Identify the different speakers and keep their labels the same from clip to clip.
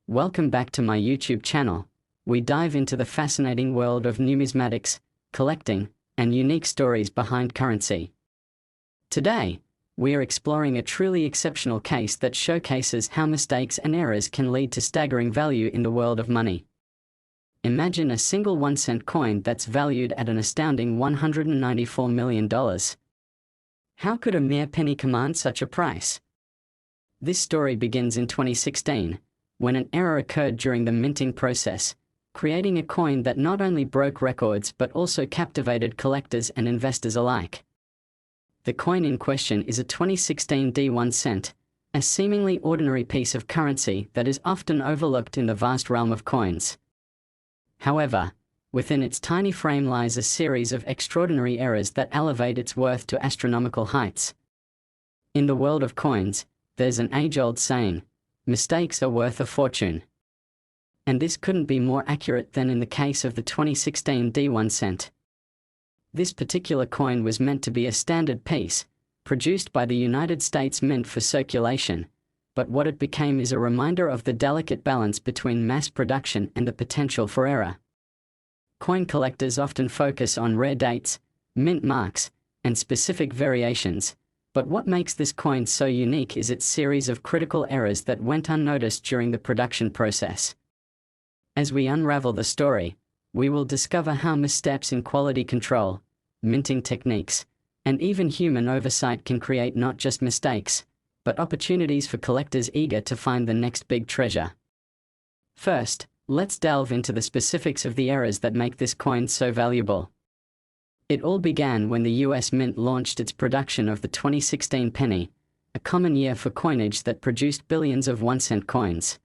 Speaker 1: Welcome back to my YouTube channel. We dive into the fascinating world of numismatics, collecting, and unique stories behind currency. Today, we are exploring a truly exceptional case that showcases how mistakes and errors can lead to staggering value in the world of money. Imagine a single 1-cent coin that's valued at an astounding $194 million. How could a mere penny command such a price? This story begins in 2016, when an error occurred during the minting process, creating a coin that not only broke records but also captivated collectors and investors alike. The coin in question is a 2016 D1 cent, a seemingly ordinary piece of currency that is often overlooked in the vast realm of coins. However, within its tiny frame lies a series of extraordinary errors that elevate its worth to astronomical heights. In the world of coins, there's an age-old saying, "Mistakes are worth a fortune." And this couldn't be more accurate than in the case of the 2016 D1 cent. This particular coin was meant to be a standard piece, produced by the United States Mint for circulation, but what it became is a reminder of the delicate balance between mass production and the potential for error. Coin collectors often focus on rare dates, mint marks, and specific variations, but what makes this coin so unique is its series of critical errors that went unnoticed during the production process. As we unravel the story, we will discover how missteps in quality control, minting techniques, and even human oversight can create not just mistakes, but opportunities for collectors eager to find the next big treasure. First, let's delve into the specifics of the errors that make this coin so valuable. It all began when the US Mint launched its production of the 2016 penny, a common year for coinage that produced billions of 1-cent coins.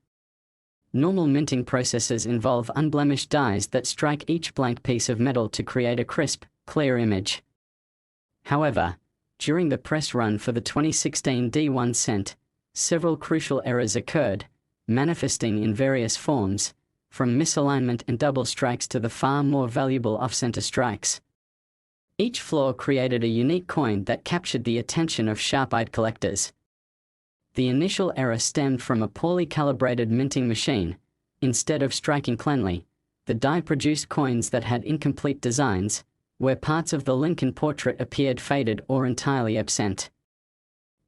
Speaker 1: Normal minting processes involve unblemished dies that strike each blank piece of metal to create a crisp, clear image. However, during the press run for the 2016 D1 cent, several crucial errors occurred, manifesting in various forms, from misalignment and double strikes to the far more valuable off-center strikes. Each flaw created a unique coin that captured the attention of sharp-eyed collectors. The initial error stemmed from a poorly calibrated minting machine. Instead of striking cleanly, the die produced coins that had incomplete designs, where parts of the Lincoln portrait appeared faded or entirely absent.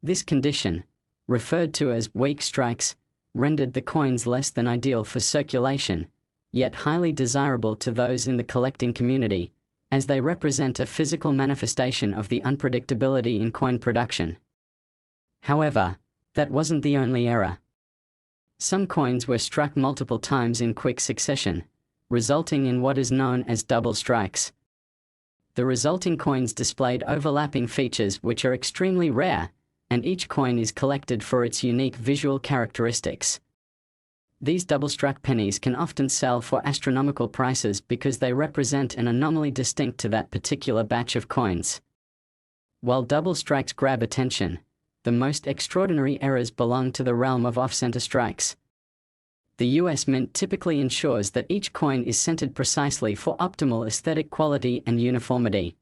Speaker 1: This condition, referred to as weak strikes, rendered the coins less than ideal for circulation, yet highly desirable to those in the collecting community, as they represent a physical manifestation of the unpredictability in coin production. However, that wasn't the only error. Some coins were struck multiple times in quick succession, resulting in what is known as double strikes. The resulting coins displayed overlapping features which are extremely rare, and each coin is collected for its unique visual characteristics. These double-struck pennies can often sell for astronomical prices because they represent an anomaly distinct to that particular batch of coins. While double strikes grab attention, the most extraordinary errors belong to the realm of off-center strikes. The US Mint typically ensures that each coin is centered precisely for optimal aesthetic quality and uniformity.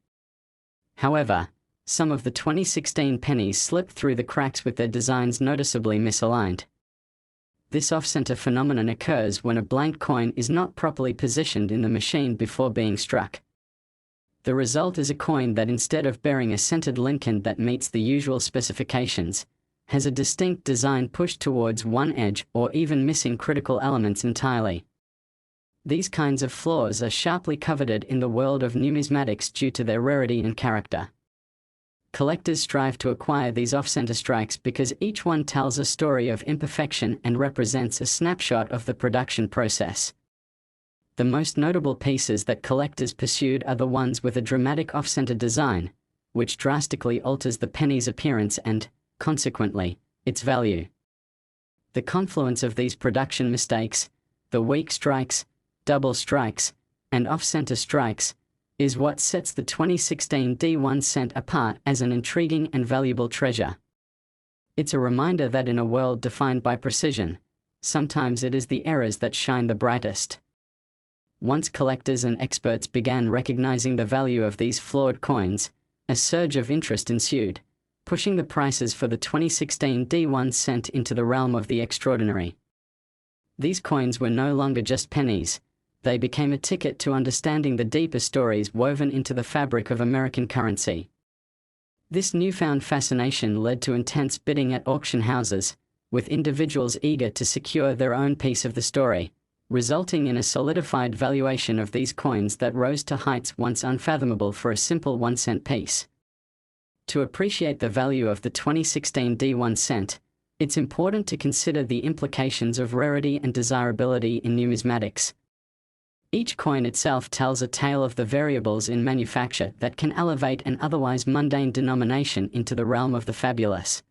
Speaker 1: However, some of the 2016 pennies slipped through the cracks with their designs noticeably misaligned. This off-center phenomenon occurs when a blank coin is not properly positioned in the machine before being struck. The result is a coin that, instead of bearing a centered Lincoln that meets the usual specifications, has a distinct design pushed towards one edge or even missing critical elements entirely. These kinds of flaws are sharply coveted in the world of numismatics due to their rarity and character. Collectors strive to acquire these off-center strikes because each one tells a story of imperfection and represents a snapshot of the production process. The most notable pieces that collectors pursued are the ones with a dramatic off-center design, which drastically alters the penny's appearance and, consequently, its value. The confluence of these production mistakes, the weak strikes, double strikes, and off-center strikes, is what sets the 2016 D1 cent apart as an intriguing and valuable treasure. It's a reminder that in a world defined by precision, sometimes it is the errors that shine the brightest. Once collectors and experts began recognizing the value of these flawed coins, a surge of interest ensued, pushing the prices for the 2016 D1 cent into the realm of the extraordinary. These coins were no longer just pennies. They became a ticket to understanding the deeper stories woven into the fabric of American currency. This newfound fascination led to intense bidding at auction houses, with individuals eager to secure their own piece of the story, resulting in a solidified valuation of these coins that rose to heights once unfathomable for a simple 1-cent piece. To appreciate the value of the 2016 D1 cent, it's important to consider the implications of rarity and desirability in numismatics. Each coin itself tells a tale of the variables in manufacture that can elevate an otherwise mundane denomination into the realm of the fabulous.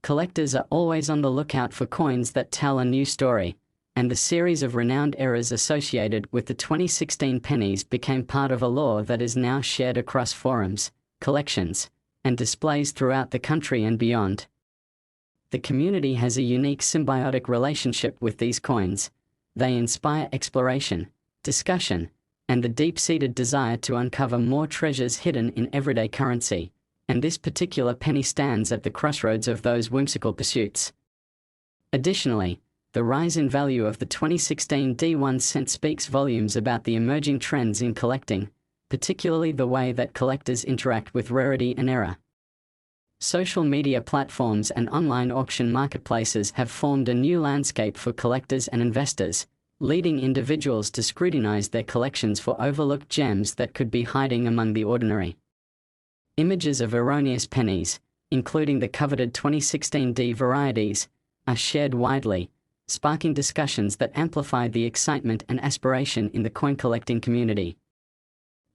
Speaker 1: Collectors are always on the lookout for coins that tell a new story, and the series of renowned errors associated with the 2016 pennies became part of a lore that is now shared across forums, collections, and displays throughout the country and beyond. The community has a unique symbiotic relationship with these coins. They inspire exploration, discussion, and the deep-seated desire to uncover more treasures hidden in everyday currency, and this particular penny stands at the crossroads of those whimsical pursuits. Additionally, the rise in value of the 2016 D1 cent speaks volumes about the emerging trends in collecting, particularly the way that collectors interact with rarity and error. Social media platforms and online auction marketplaces have formed a new landscape for collectors and investors, leading individuals to scrutinize their collections for overlooked gems that could be hiding among the ordinary. Images of erroneous pennies, including the coveted 2016 D varieties, are shared widely, sparking discussions that amplify the excitement and aspiration in the coin collecting community.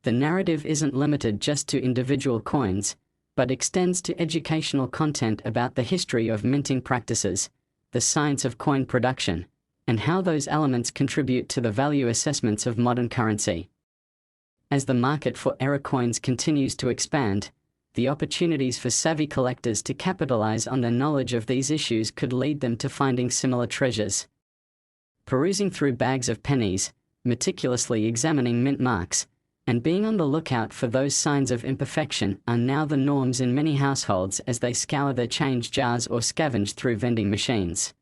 Speaker 1: The narrative isn't limited just to individual coins, but extends to educational content about the history of minting practices, the science of coin production, and how those elements contribute to the value assessments of modern currency. As the market for error coins continues to expand, the opportunities for savvy collectors to capitalize on their knowledge of these issues could lead them to finding similar treasures. Perusing through bags of pennies, meticulously examining mint marks, and being on the lookout for those signs of imperfection are now the norms in many households as they scour their change jars or scavenge through vending machines.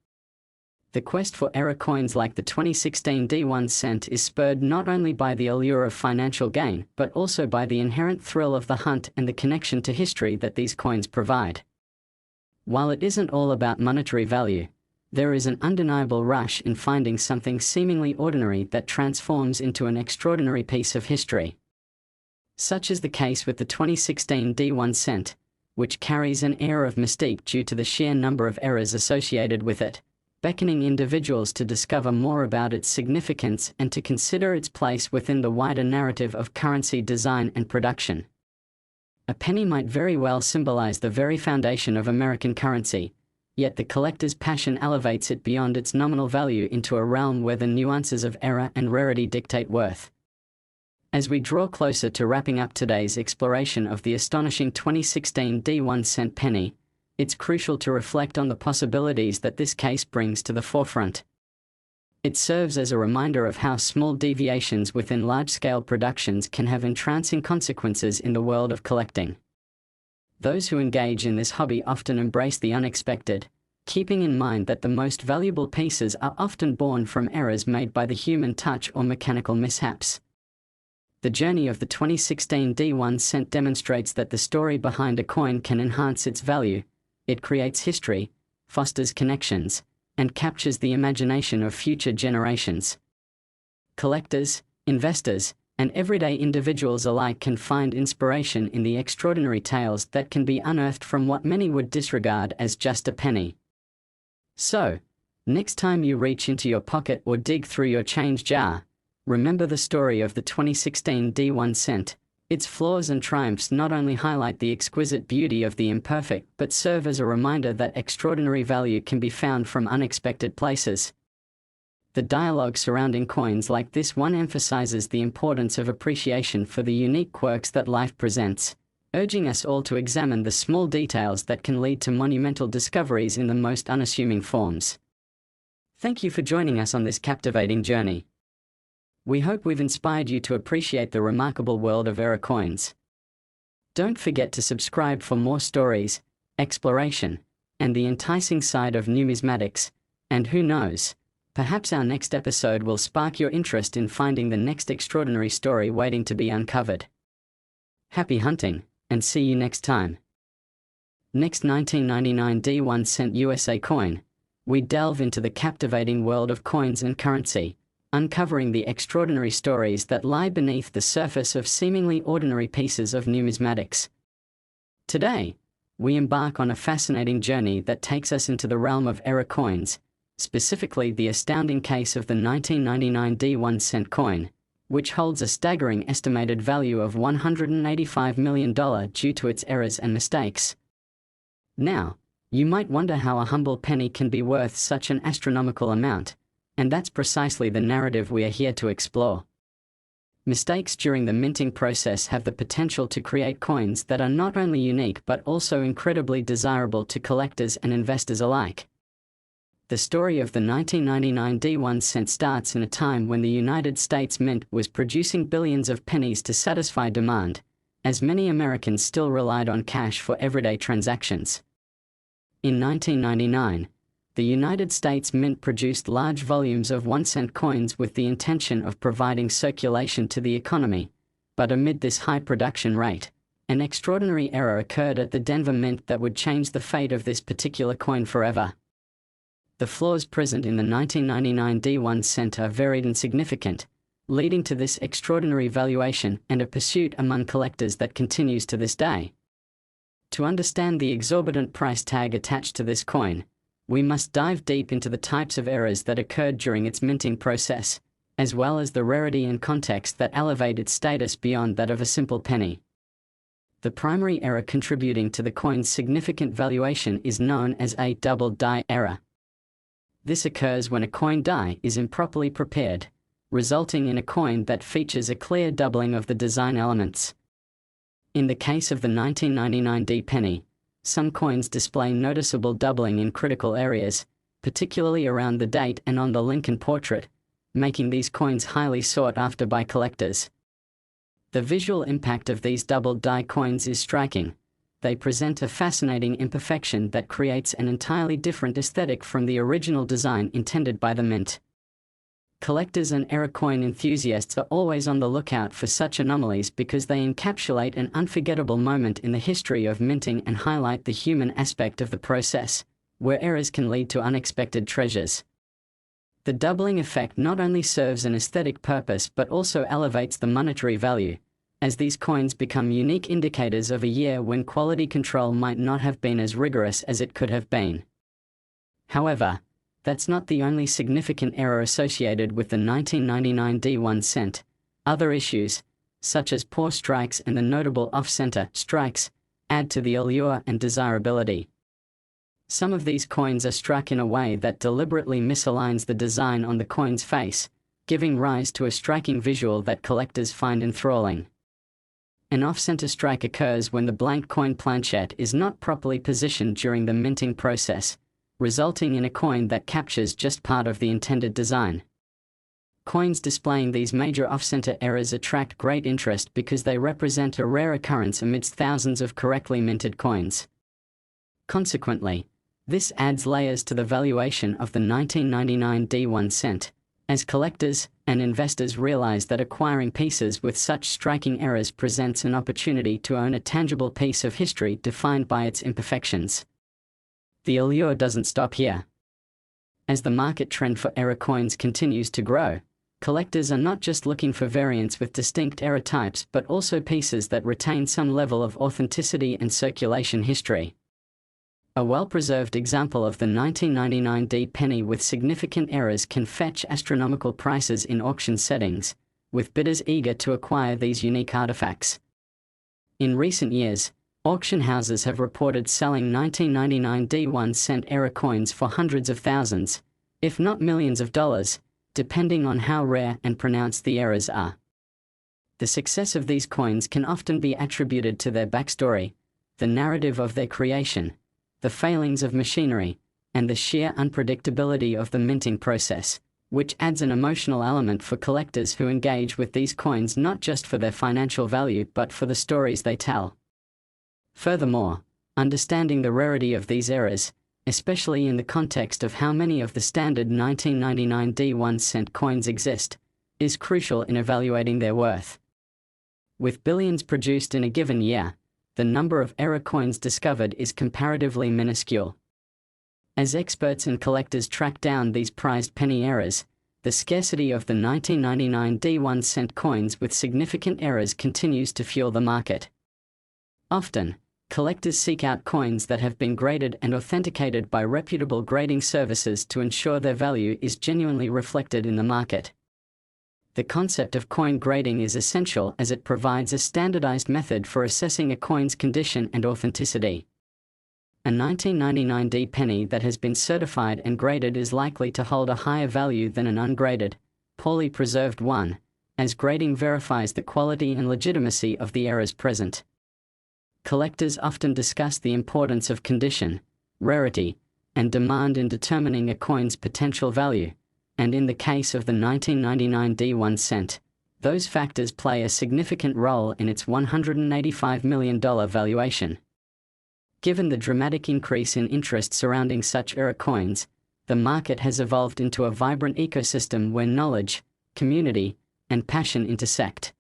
Speaker 1: The quest for error coins like the 2016 D1 cent is spurred not only by the allure of financial gain, but also by the inherent thrill of the hunt and the connection to history that these coins provide. While it isn't all about monetary value, there is an undeniable rush in finding something seemingly ordinary that transforms into an extraordinary piece of history. Such is the case with the 2016 D1 cent, which carries an air of mystique due to the sheer number of errors associated with it, beckoning individuals to discover more about its significance and to consider its place within the wider narrative of currency design and production. A penny might very well symbolize the very foundation of American currency, yet the collector's passion elevates it beyond its nominal value into a realm where the nuances of error and rarity dictate worth. As we draw closer to wrapping up today's exploration of the astonishing 2016 D1 cent penny, it's crucial to reflect on the possibilities that this case brings to the forefront. It serves as a reminder of how small deviations within large-scale productions can have entrancing consequences in the world of collecting. Those who engage in this hobby often embrace the unexpected, keeping in mind that the most valuable pieces are often born from errors made by the human touch or mechanical mishaps. The journey of the 2016 D1 cent demonstrates that the story behind a coin can enhance its value. It creates history, fosters connections, and captures the imagination of future generations. Collectors, investors, and everyday individuals alike can find inspiration in the extraordinary tales that can be unearthed from what many would disregard as just a penny. So, next time you reach into your pocket or dig through your change jar, remember the story of the 2016 D1 cent. Its flaws and triumphs not only highlight the exquisite beauty of the imperfect but serve as a reminder that extraordinary value can be found from unexpected places. The dialogue surrounding coins like this one emphasizes the importance of appreciation for the unique quirks that life presents, urging us all to examine the small details that can lead to monumental discoveries in the most unassuming forms. Thank you for joining us on this captivating journey. We hope we've inspired you to appreciate the remarkable world of error coins. Don't forget to subscribe for more stories, exploration, and the enticing side of numismatics, and who knows, Perhaps our next episode will spark your interest in finding the next extraordinary story waiting to be uncovered. Happy hunting, and see you next time. Next 1999 D1 cent USA coin, we delve into the captivating world of coins and currency, uncovering the extraordinary stories that lie beneath the surface of seemingly ordinary pieces of numismatics. Today, we embark on a fascinating journey that takes us into the realm of error coins, specifically the astounding case of the 1999 D1 cent coin, which holds a staggering estimated value of $185 million due to its errors and mistakes. Now, you might wonder how a humble penny can be worth such an astronomical amount, and that's precisely the narrative we are here to explore. Mistakes during the minting process have the potential to create coins that are not only unique but also incredibly desirable to collectors and investors alike. The story of the 1999 D1 cent starts in a time when the United States Mint was producing billions of pennies to satisfy demand, as many Americans still relied on cash for everyday transactions. In 1999, the United States Mint produced large volumes of 1-cent coins with the intention of providing circulation to the economy, but amid this high production rate, an extraordinary error occurred at the Denver Mint that would change the fate of this particular coin forever. The flaws present in the 1999 D1 cent are varied and significant, leading to this extraordinary valuation and a pursuit among collectors that continues to this day. To understand the exorbitant price tag attached to this coin, we must dive deep into the types of errors that occurred during its minting process, as well as the rarity and context that elevate its status beyond that of a simple penny. The primary error contributing to the coin's significant valuation is known as a double die error. This occurs when a coin die is improperly prepared, resulting in a coin that features a clear doubling of the design elements. In the case of the 1999 D penny, some coins display noticeable doubling in critical areas, particularly around the date and on the Lincoln portrait, making these coins highly sought after by collectors. The visual impact of these doubled die coins is striking. They present a fascinating imperfection that creates an entirely different aesthetic from the original design intended by the mint. Collectors and error coin enthusiasts are always on the lookout for such anomalies because they encapsulate an unforgettable moment in the history of minting and highlight the human aspect of the process, where errors can lead to unexpected treasures. The doubling effect not only serves an aesthetic purpose but also elevates the monetary value, as these coins become unique indicators of a year when quality control might not have been as rigorous as it could have been. However, that's not the only significant error associated with the 1999 D1 cent. Other issues, such as poor strikes and the notable off-center strikes, add to the allure and desirability. Some of these coins are struck in a way that deliberately misaligns the design on the coin's face, giving rise to a striking visual that collectors find enthralling. An off-center strike occurs when the blank coin planchette is not properly positioned during the minting process, resulting in a coin that captures just part of the intended design. Coins displaying these major off-center errors attract great interest because they represent a rare occurrence amidst thousands of correctly minted coins. Consequently, this adds layers to the valuation of the 1999 D1 cent, as collectors and investors realize that acquiring pieces with such striking errors presents an opportunity to own a tangible piece of history defined by its imperfections. The allure doesn't stop here. As the market trend for error coins continues to grow, collectors are not just looking for variants with distinct error types but also pieces that retain some level of authenticity and circulation history. A well-preserved example of the 1999 D penny with significant errors can fetch astronomical prices in auction settings, with bidders eager to acquire these unique artifacts. In recent years, auction houses have reported selling 1999 D1 cent error coins for hundreds of thousands, if not millions of dollars, depending on how rare and pronounced the errors are. The success of these coins can often be attributed to their backstory, the narrative of their creation, the failings of machinery, and the sheer unpredictability of the minting process, which adds an emotional element for collectors who engage with these coins not just for their financial value but for the stories they tell. Furthermore, understanding the rarity of these errors, especially in the context of how many of the standard 1999 D1 cent coins exist, is crucial in evaluating their worth. With billions produced in a given year, the number of error coins discovered is comparatively minuscule. As experts and collectors track down these prized penny errors, the scarcity of the 1999 D1 cent coins with significant errors continues to fuel the market. Often, collectors seek out coins that have been graded and authenticated by reputable grading services to ensure their value is genuinely reflected in the market. The concept of coin grading is essential as it provides a standardized method for assessing a coin's condition and authenticity. A 1999 D penny that has been certified and graded is likely to hold a higher value than an ungraded, poorly preserved one, as grading verifies the quality and legitimacy of the errors present. Collectors often discuss the importance of condition, rarity, and demand in determining a coin's potential value, and in the case of the 1999 D1 cent, those factors play a significant role in its $185 million valuation. Given the dramatic increase in interest surrounding such error coins, the market has evolved into a vibrant ecosystem where knowledge, community, and passion intersect.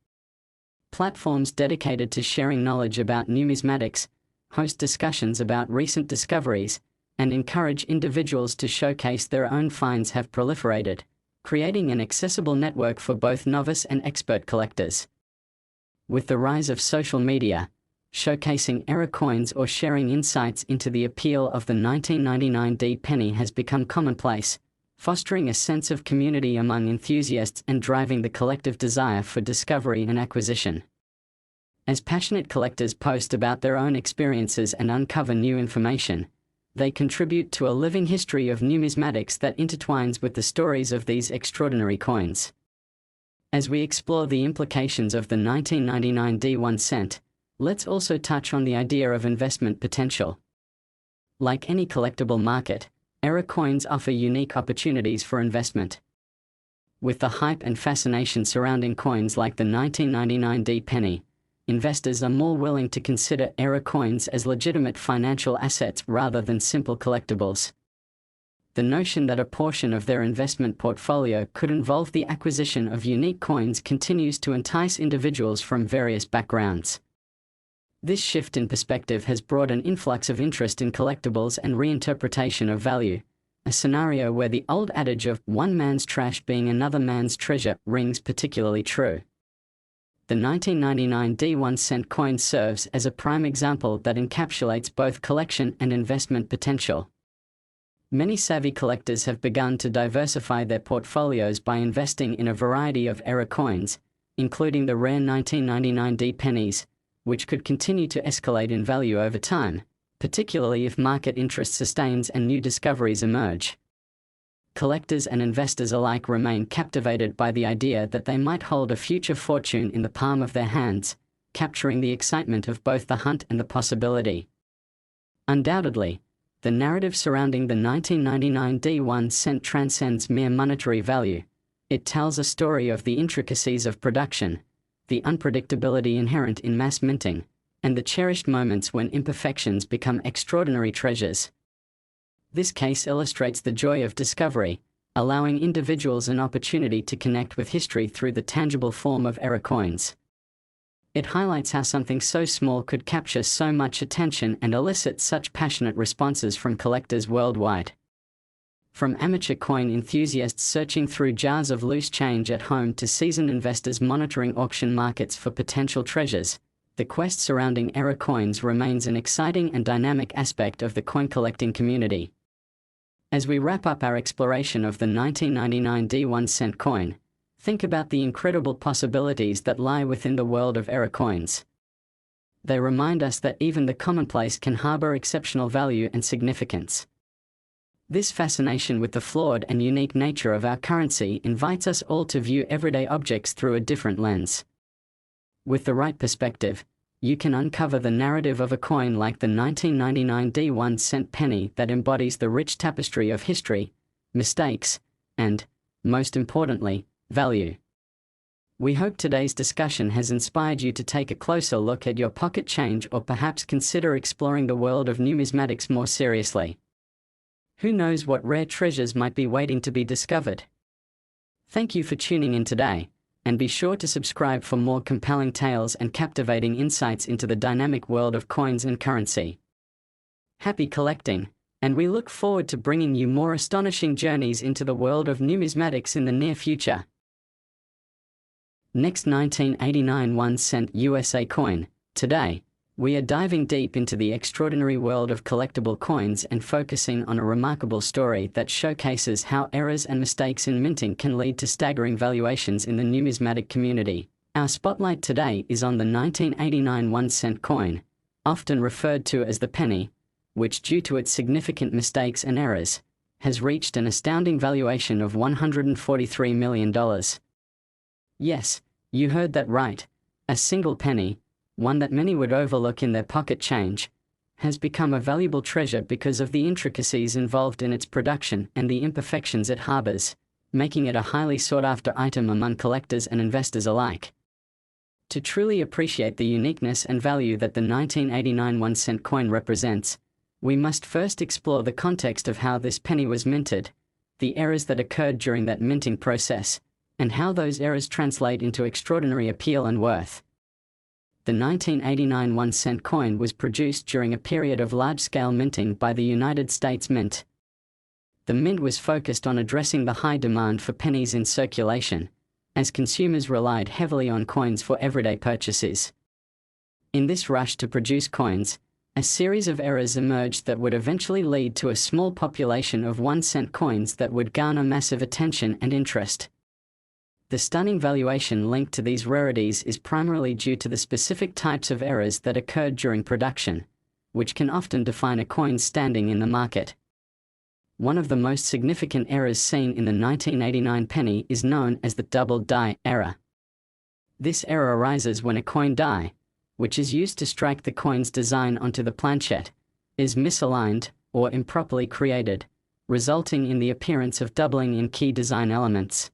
Speaker 1: Platforms dedicated to sharing knowledge about numismatics host discussions about recent discoveries and encourage individuals to showcase their own finds have proliferated, creating an accessible network for both novice and expert collectors. With the rise of social media, showcasing error coins or sharing insights into the appeal of the 1999 D penny has become commonplace, fostering a sense of community among enthusiasts and driving the collective desire for discovery and acquisition. As passionate collectors post about their own experiences and uncover new information, they contribute to a living history of numismatics that intertwines with the stories of these extraordinary coins. As we explore the implications of the 1999 D1 cent, let's also touch on the idea of investment potential. Like any collectible market, error coins offer unique opportunities for investment. With the hype and fascination surrounding coins like the 1999 D penny, investors are more willing to consider error coins as legitimate financial assets rather than simple collectibles. The notion that a portion of their investment portfolio could involve the acquisition of unique coins continues to entice individuals from various backgrounds. This shift in perspective has brought an influx of interest in collectibles and reinterpretation of value, a scenario where the old adage of one man's trash being another man's treasure rings particularly true. The 1999 D1 cent coin serves as a prime example that encapsulates both collection and investment potential. Many savvy collectors have begun to diversify their portfolios by investing in a variety of error coins, including the rare 1999 D pennies, which could continue to escalate in value over time, particularly if market interest sustains and new discoveries emerge. Collectors and investors alike remain captivated by the idea that they might hold a future fortune in the palm of their hands, capturing the excitement of both the hunt and the possibility. Undoubtedly, the narrative surrounding the 1999 D1 cent transcends mere monetary value. It tells a story of the intricacies of production, the unpredictability inherent in mass minting, and the cherished moments when imperfections become extraordinary treasures. This case illustrates the joy of discovery, allowing individuals an opportunity to connect with history through the tangible form of error coins. It highlights how something so small could capture so much attention and elicit such passionate responses from collectors worldwide. From amateur coin enthusiasts searching through jars of loose change at home to seasoned investors monitoring auction markets for potential treasures, the quest surrounding error coins remains an exciting and dynamic aspect of the coin collecting community. As we wrap up our exploration of the 1999 D1 cent coin, think about the incredible possibilities that lie within the world of error coins. They remind us that even the commonplace can harbor exceptional value and significance. This fascination with the flawed and unique nature of our currency invites us all to view everyday objects through a different lens. With the right perspective, you can uncover the narrative of a coin like the 1999 D1 penny that embodies the rich tapestry of history, mistakes, and, most importantly, value. We hope today's discussion has inspired you to take a closer look at your pocket change or perhaps consider exploring the world of numismatics more seriously. Who knows what rare treasures might be waiting to be discovered? Thank you for tuning in today, and be sure to subscribe for more compelling tales and captivating insights into the dynamic world of coins and currency. Happy collecting, and we look forward to bringing you more astonishing journeys into the world of numismatics in the near future. Next, 1989 1-cent USA coin. Today, we are diving deep into the extraordinary world of collectible coins and focusing on a remarkable story that showcases how errors and mistakes in minting can lead to staggering valuations in the numismatic community. Our spotlight today is on the 1989 1-cent coin, often referred to as the penny, which, due to its significant mistakes and errors, has reached an astounding valuation of $143 million. Yes, you heard that right. A single penny, one that many would overlook in their pocket change, has become a valuable treasure because of the intricacies involved in its production and the imperfections it harbors, making it a highly sought-after item among collectors and investors alike. To truly appreciate the uniqueness and value that the 1989 1-cent coin represents, we must first explore the context of how this penny was minted, the errors that occurred during that minting process, and how those errors translate into extraordinary appeal and worth. The 1989 1-cent coin was produced during a period of large-scale minting by the United States Mint. The mint was focused on addressing the high demand for pennies in circulation, as consumers relied heavily on coins for everyday purchases. In this rush to produce coins, a series of errors emerged that would eventually lead to a small population of 1-cent coins that would garner massive attention and interest. The stunning valuation linked to these rarities is primarily due to the specific types of errors that occurred during production, which can often define a coin's standing in the market. One of the most significant errors seen in the 1989 penny is known as the double die error. This error arises when a coin die, which is used to strike the coin's design onto the planchette, is misaligned or improperly created, resulting in the appearance of doubling in key design elements.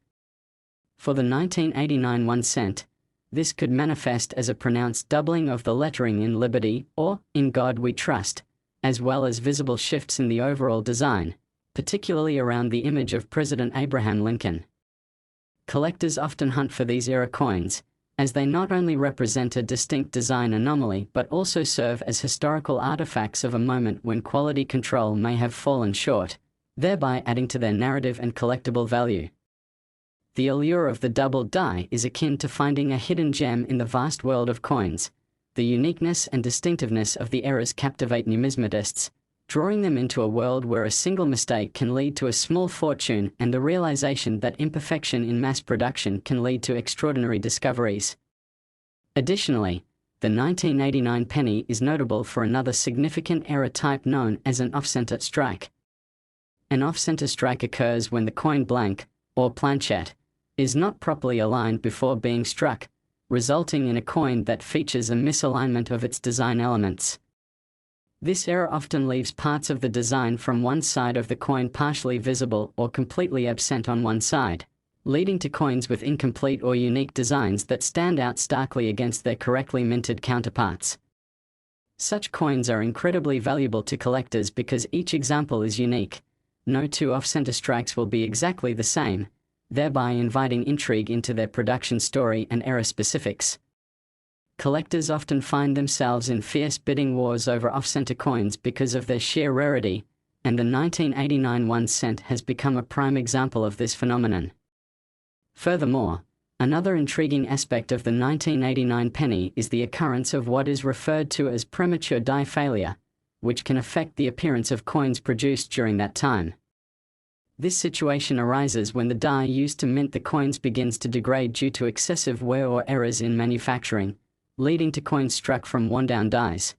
Speaker 1: For the 1989 1-cent, this could manifest as a pronounced doubling of the lettering in Liberty or In God We Trust, as well as visible shifts in the overall design, particularly around the image of President Abraham Lincoln. Collectors often hunt for these error coins, as they not only represent a distinct design anomaly but also serve as historical artifacts of a moment when quality control may have fallen short, thereby adding to their narrative and collectible value. The allure of the double die is akin to finding a hidden gem in the vast world of coins. The uniqueness and distinctiveness of the errors captivate numismatists, drawing them into a world where a single mistake can lead to a small fortune and the realization that imperfection in mass production can lead to extraordinary discoveries. Additionally, the 1989 penny is notable for another significant error type known as an off-center strike. An off-center strike occurs when the coin blank, or planchette, is not properly aligned before being struck, resulting in a coin that features a misalignment of its design elements. This error often leaves parts of the design from one side of the coin partially visible or completely absent on one side, leading to coins with incomplete or unique designs that stand out starkly against their correctly minted counterparts. Such coins are incredibly valuable to collectors because each example is unique. No two off-center strikes will be exactly the same, thereby inviting intrigue into their production story and error specifics. Collectors often find themselves in fierce bidding wars over off-center coins because of their sheer rarity, and the 1989 1-cent has become a prime example of this phenomenon. Furthermore, another intriguing aspect of the 1989 penny is the occurrence of what is referred to as premature die failure, which can affect the appearance of coins produced during that time. This situation arises when the die used to mint the coins begins to degrade due to excessive wear or errors in manufacturing, leading to coins struck from worn-down dies.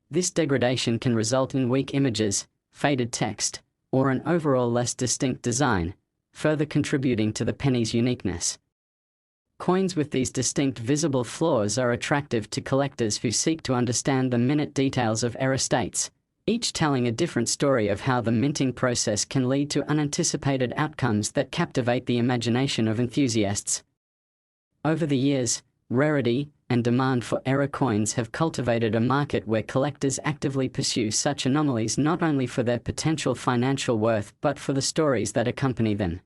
Speaker 1: This degradation can result in weak images, faded text, or an overall less distinct design, further contributing to the penny's uniqueness. Coins with these distinct visible flaws are attractive to collectors who seek to understand the minute details of error states, each telling a different story of how the minting process can lead to unanticipated outcomes that captivate the imagination of enthusiasts. Over the years, rarity and demand for error coins have cultivated a market where collectors actively pursue such anomalies not only for their potential financial worth but for the stories that accompany them.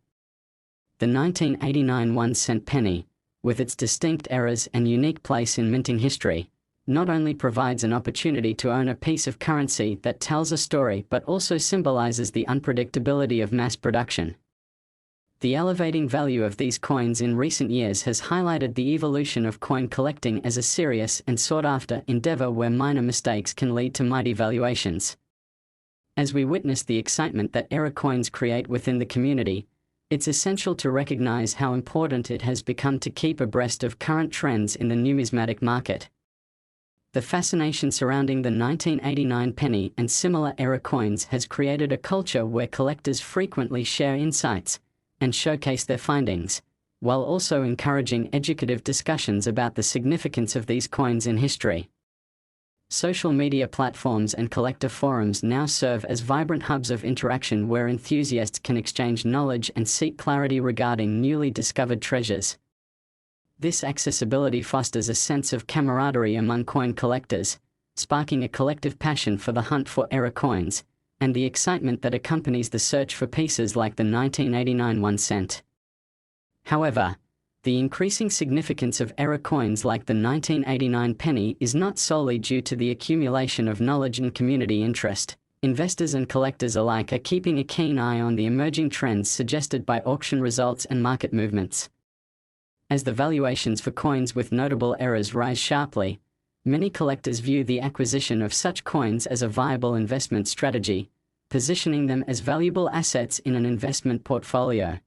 Speaker 1: The 1989 1-cent penny, with its distinct errors and unique place in minting history, not only provides an opportunity to own a piece of currency that tells a story but also symbolizes the unpredictability of mass production. The elevating value of these coins in recent years has highlighted the evolution of coin collecting as a serious and sought-after endeavor where minor mistakes can lead to mighty valuations. As we witness the excitement that error coins create within the community, it's essential to recognize how important it has become to keep abreast of current trends in the numismatic market. The fascination surrounding the 1989 penny and similar error coins has created a culture where collectors frequently share insights and showcase their findings, while also encouraging educative discussions about the significance of these coins in history. Social media platforms and collector forums now serve as vibrant hubs of interaction where enthusiasts can exchange knowledge and seek clarity regarding newly discovered treasures. This accessibility fosters a sense of camaraderie among coin collectors, sparking a collective passion for the hunt for error coins, and the excitement that accompanies the search for pieces like the 1989 1-cent. However, the increasing significance of error coins like the 1989 penny is not solely due to the accumulation of knowledge and community interest. Investors and collectors alike are keeping a keen eye on the emerging trends suggested by auction results and market movements. As the valuations for coins with notable errors rise sharply, many collectors view the acquisition of such coins as a viable investment strategy, positioning them as valuable assets in an investment portfolio.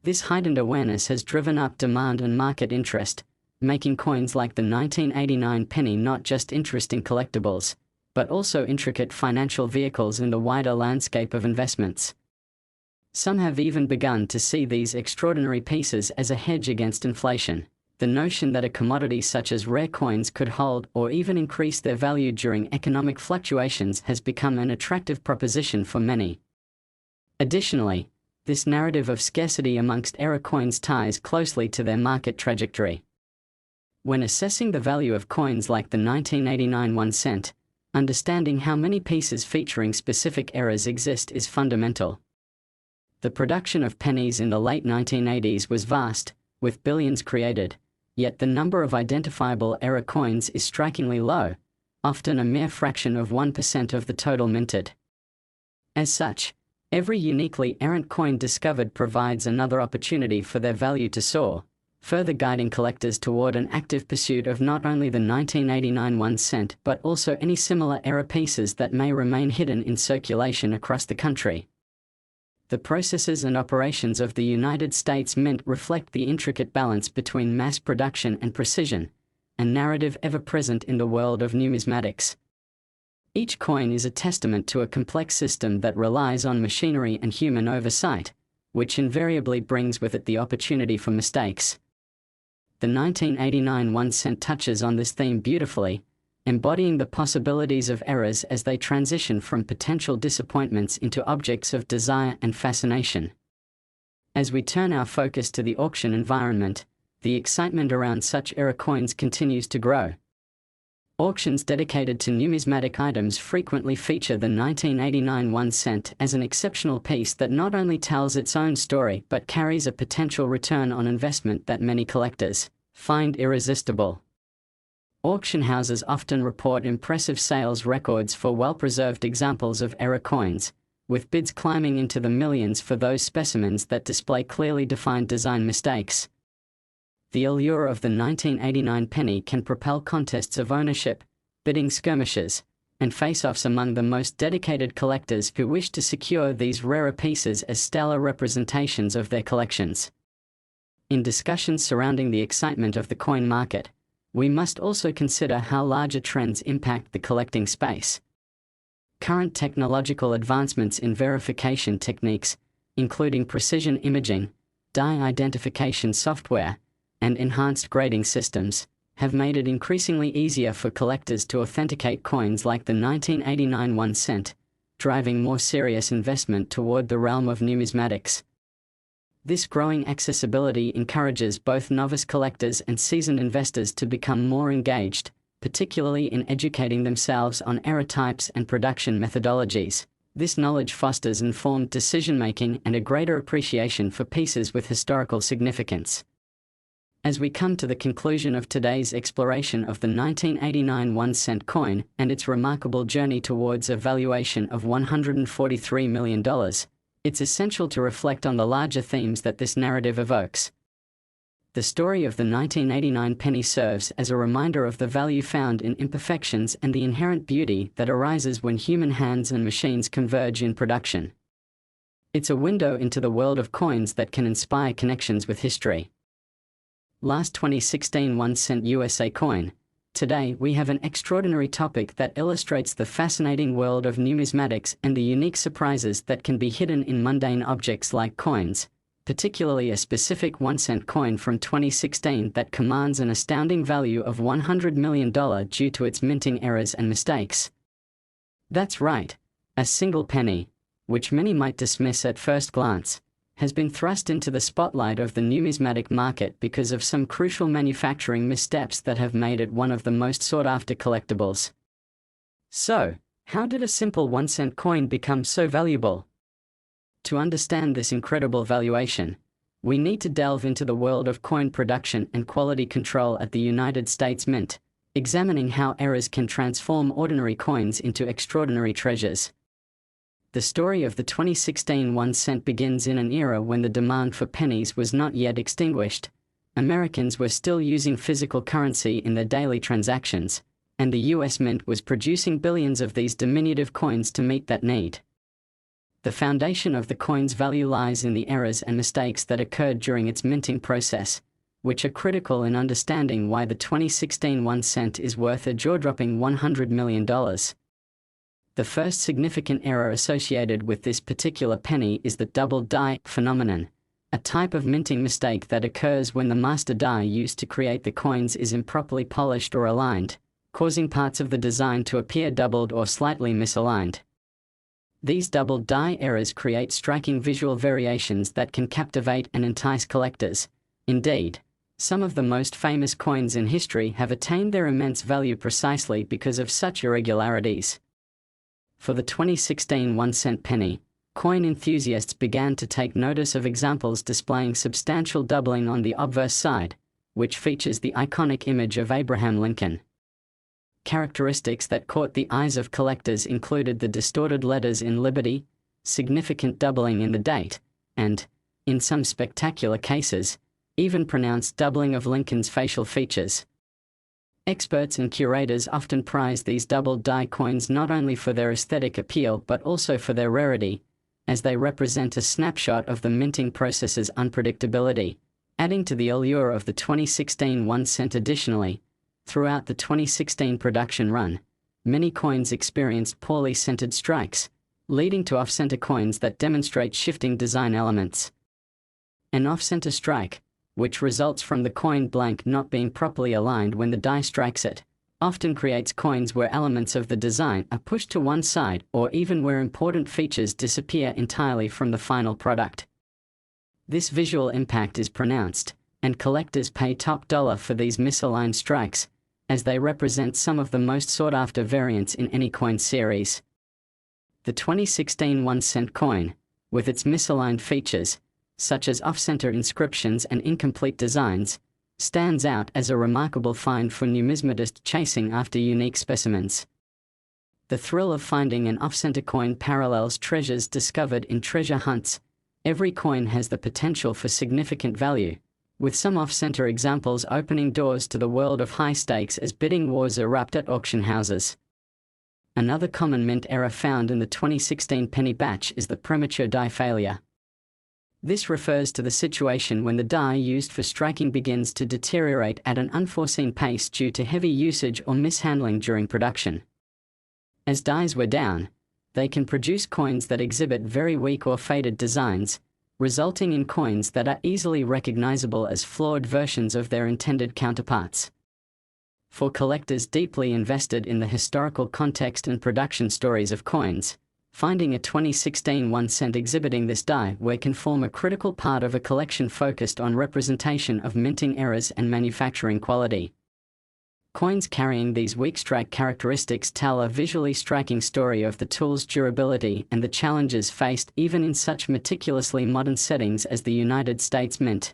Speaker 1: This heightened awareness has driven up demand and market interest, making coins like the 1989 penny not just interesting collectibles, but also intricate financial vehicles in the wider landscape of investments. Some have even begun to see these extraordinary pieces as a hedge against inflation. The notion that a commodity such as rare coins could hold or even increase their value during economic fluctuations has become an attractive proposition for many. Additionally, this narrative of scarcity amongst error coins ties closely to their market trajectory. When assessing the value of coins like the 1989 1-cent, understanding how many pieces featuring specific errors exist is fundamental. The production of pennies in the late 1980s was vast, with billions created, yet the number of identifiable error coins is strikingly low, often a mere fraction of 1% of the total minted. As such, every uniquely errant coin discovered provides another opportunity for their value to soar, further guiding collectors toward an active pursuit of not only the 1989 1-cent but also any similar error pieces that may remain hidden in circulation across the country. The processes and operations of the United States Mint reflect the intricate balance between mass production and precision, a narrative ever present in the world of numismatics. Each coin is a testament to a complex system that relies on machinery and human oversight, which invariably brings with it the opportunity for mistakes. The 1989 1-cent touches on this theme beautifully, embodying the possibilities of errors as they transition from potential disappointments into objects of desire and fascination. As we turn our focus to the auction environment, the excitement around such error coins continues to grow. Auctions dedicated to numismatic items frequently feature the 1989 1-cent as an exceptional piece that not only tells its own story but carries a potential return on investment that many collectors find irresistible. Auction houses often report impressive sales records for well-preserved examples of error coins, with bids climbing into the millions for those specimens that display clearly defined design mistakes. The allure of the 1989 penny can propel contests of ownership, bidding skirmishes, and face-offs among the most dedicated collectors who wish to secure these rarer pieces as stellar representations of their collections. In discussions surrounding the excitement of the coin market, we must also consider how larger trends impact the collecting space. Current technological advancements in verification techniques, including precision imaging, die identification software, and enhanced grading systems, have made it increasingly easier for collectors to authenticate coins like the 1989 1-cent, driving more serious investment toward the realm of numismatics. This growing accessibility encourages both novice collectors and seasoned investors to become more engaged, particularly in educating themselves on error types and production methodologies. This knowledge fosters informed decision-making and a greater appreciation for pieces with historical significance. As we come to the conclusion of today's exploration of the 1989 1-cent coin and its remarkable journey towards a valuation of $143 million, it's essential to reflect on the larger themes that this narrative evokes. The story of the 1989 penny serves as a reminder of the value found in imperfections and the inherent beauty that arises when human hands and machines converge in production. It's a window into the world of coins that can inspire connections with history. Last 2016 1-cent USA coin. Today we have an extraordinary topic that illustrates the fascinating world of numismatics and the unique surprises that can be hidden in mundane objects like coins, particularly a specific 1-cent coin from 2016 that commands an astounding value of $100 million due to its minting errors and mistakes. That's right, a single penny, which many might dismiss at first glance, has been thrust into the spotlight of the numismatic market because of some crucial manufacturing missteps that have made it one of the most sought-after collectibles. So, how did a simple 1-cent coin become so valuable? To understand this incredible valuation, we need to delve into the world of coin production and quality control at the United States Mint, examining how errors can transform ordinary coins into extraordinary treasures. The story of the 2016 1-cent begins in an era when the demand for pennies was not yet extinguished. Americans were still using physical currency in their daily transactions, and the US Mint was producing billions of these diminutive coins to meet that need. The foundation of the coin's value lies in the errors and mistakes that occurred during its minting process, which are critical in understanding why the 2016 1-cent is worth a jaw-dropping $100 million. The first significant error associated with this particular penny is the double die phenomenon, a type of minting mistake that occurs when the master die used to create the coins is improperly polished or aligned, causing parts of the design to appear doubled or slightly misaligned. These double die errors create striking visual variations that can captivate and entice collectors. Indeed, some of the most famous coins in history have attained their immense value precisely because of such irregularities. For the 2016 1-cent penny, coin enthusiasts began to take notice of examples displaying substantial doubling on the obverse side, which features the iconic image of Abraham Lincoln. Characteristics that caught the eyes of collectors included the distorted letters in Liberty, significant doubling in the date, and, in some spectacular cases, even pronounced doubling of Lincoln's facial features. Experts and curators often prize these double die coins not only for their aesthetic appeal but also for their rarity, as they represent a snapshot of the minting process's unpredictability, adding to the allure of the 2016 1-cent. Additionally, throughout the 2016 production run, many coins experienced poorly centered strikes, leading to off-center coins that demonstrate shifting design elements. An off-center strike, which results from the coin blank not being properly aligned when the die strikes it, often creates coins where elements of the design are pushed to one side or even where important features disappear entirely from the final product. This visual impact is pronounced, and collectors pay top dollar for these misaligned strikes, as they represent some of the most sought-after variants in any coin series. The 2016 1-cent coin, with its misaligned features, such as off-center inscriptions and incomplete designs, stands out as a remarkable find for numismatists chasing after unique specimens. The thrill of finding an off-center coin parallels treasures discovered in treasure hunts. Every coin has the potential for significant value, with some off-center examples opening doors to the world of high stakes as bidding wars erupt at auction houses. Another common mint error found in the 2016 penny batch is the premature die failure. This refers to the situation when the die used for striking begins to deteriorate at an unforeseen pace due to heavy usage or mishandling during production. As dies wear down, they can produce coins that exhibit very weak or faded designs, resulting in coins that are easily recognizable as flawed versions of their intended counterparts. For collectors deeply invested in the historical context and production stories of coins, Finding a 2016 1 cent exhibiting this die ware can form a critical part of a collection focused on representation of minting errors and manufacturing quality. Coins carrying these weak strike characteristics tell a visually striking story of the tool's durability and the challenges faced even in such meticulously modern settings as the United States Mint.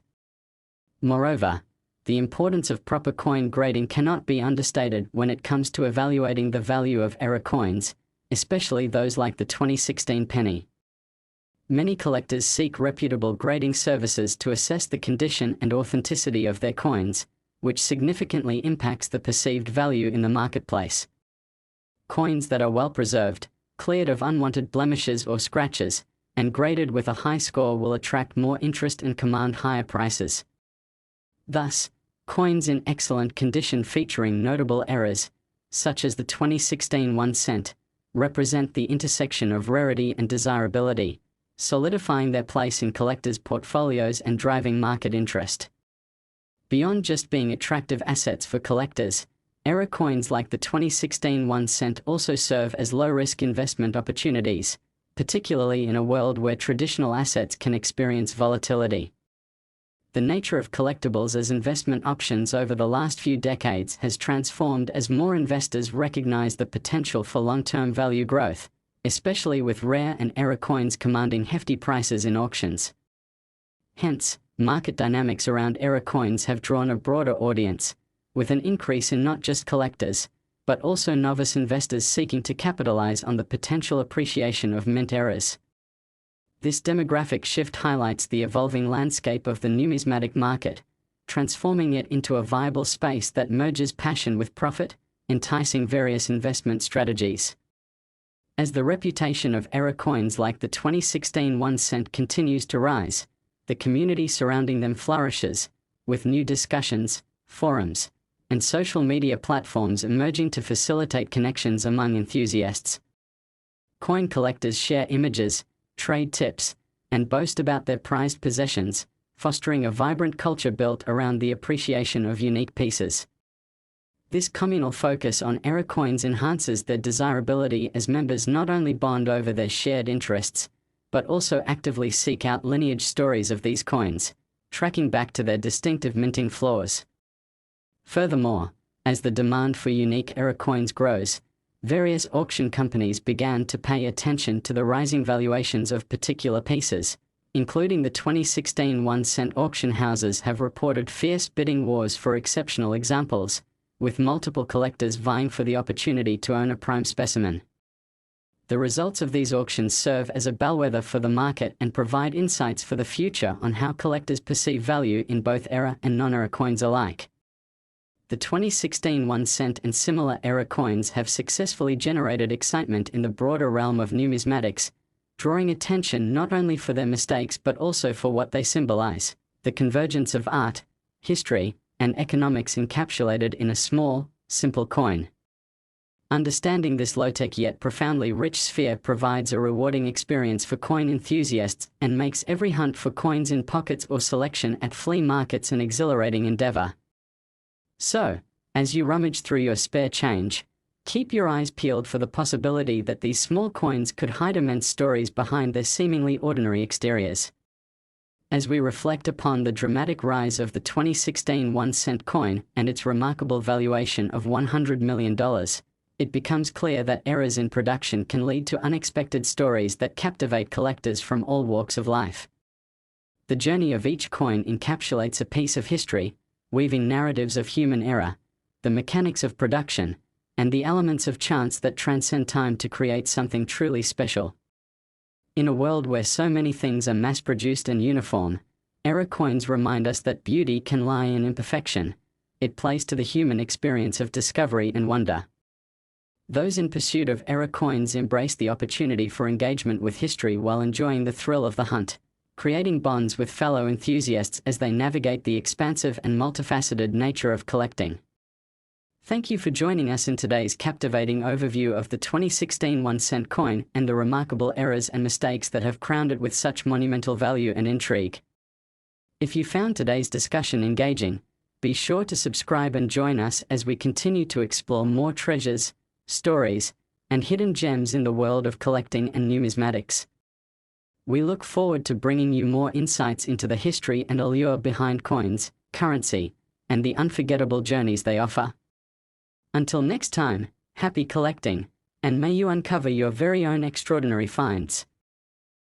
Speaker 1: Moreover, the importance of proper coin grading cannot be understated when it comes to evaluating the value of error coins, especially those like the 2016 penny. Many collectors seek reputable grading services to assess the condition and authenticity of their coins, which significantly impacts the perceived value in the marketplace. Coins that are well preserved, cleared of unwanted blemishes or scratches, and graded with a high score will attract more interest and command higher prices. Thus, coins in excellent condition featuring notable errors, such as the 2016 1 cent, represent the intersection of rarity and desirability, solidifying their place in collectors' portfolios and driving market interest. Beyond just being attractive assets for collectors, error coins like the 2016 1 cent also serve as low-risk investment opportunities, particularly in a world where traditional assets can experience volatility. The nature of collectibles as investment options over the last few decades has transformed as more investors recognize the potential for long-term value growth, especially with rare and error coins commanding hefty prices in auctions. Hence, market dynamics around error coins have drawn a broader audience, with an increase in not just collectors, but also novice investors seeking to capitalize on the potential appreciation of mint errors. This demographic shift highlights the evolving landscape of the numismatic market, transforming it into a viable space that merges passion with profit, enticing various investment strategies. As the reputation of error coins like the 2016 1 cent continues to rise, the community surrounding them flourishes, with new discussions, forums, and social media platforms emerging to facilitate connections among enthusiasts. Coin collectors share images, trade tips, and boast about their prized possessions, fostering a vibrant culture built around the appreciation of unique pieces. This communal focus on error coins enhances their desirability as members not only bond over their shared interests, but also actively seek out lineage stories of these coins, tracking back to their distinctive minting flaws. Furthermore, as the demand for unique error coins grows, various auction companies began to pay attention to the rising valuations of particular pieces, including the 2016 1 cent auction houses have reported fierce bidding wars for exceptional examples, with multiple collectors vying for the opportunity to own a prime specimen. The results of these auctions serve as a bellwether for the market and provide insights for the future on how collectors perceive value in both error and non-error coins alike. The 2016 1 cent and similar error coins have successfully generated excitement in the broader realm of numismatics, drawing attention not only for their mistakes but also for what they symbolize: the convergence of art, history, and economics encapsulated in a small, simple coin. Understanding this low-tech yet profoundly rich sphere provides a rewarding experience for coin enthusiasts and makes every hunt for coins in pockets or selection at flea markets an exhilarating endeavor. So, as you rummage through your spare change, keep your eyes peeled for the possibility that these small coins could hide immense stories behind their seemingly ordinary exteriors. As we reflect upon the dramatic rise of the 2016 1 cent coin and its remarkable valuation of $100 million, it becomes clear that errors in production can lead to unexpected stories that captivate collectors from all walks of life. The journey of each coin encapsulates a piece of history, weaving narratives of human error, the mechanics of production, and the elements of chance that transcend time to create something truly special. In a world where so many things are mass-produced and uniform, error coins remind us that beauty can lie in imperfection. It plays to the human experience of discovery and wonder. Those in pursuit of error coins embrace the opportunity for engagement with history while enjoying the thrill of the hunt, creating bonds with fellow enthusiasts as they navigate the expansive and multifaceted nature of collecting. Thank you for joining us in today's captivating overview of the 2016 1 cent coin and the remarkable errors and mistakes that have crowned it with such monumental value and intrigue. If you found today's discussion engaging, be sure to subscribe and join us as we continue to explore more treasures, stories, and hidden gems in the world of collecting and numismatics. We look forward to bringing you more insights into the history and allure behind coins, currency, and the unforgettable journeys they offer. Until next time, happy collecting, and may you uncover your very own extraordinary finds.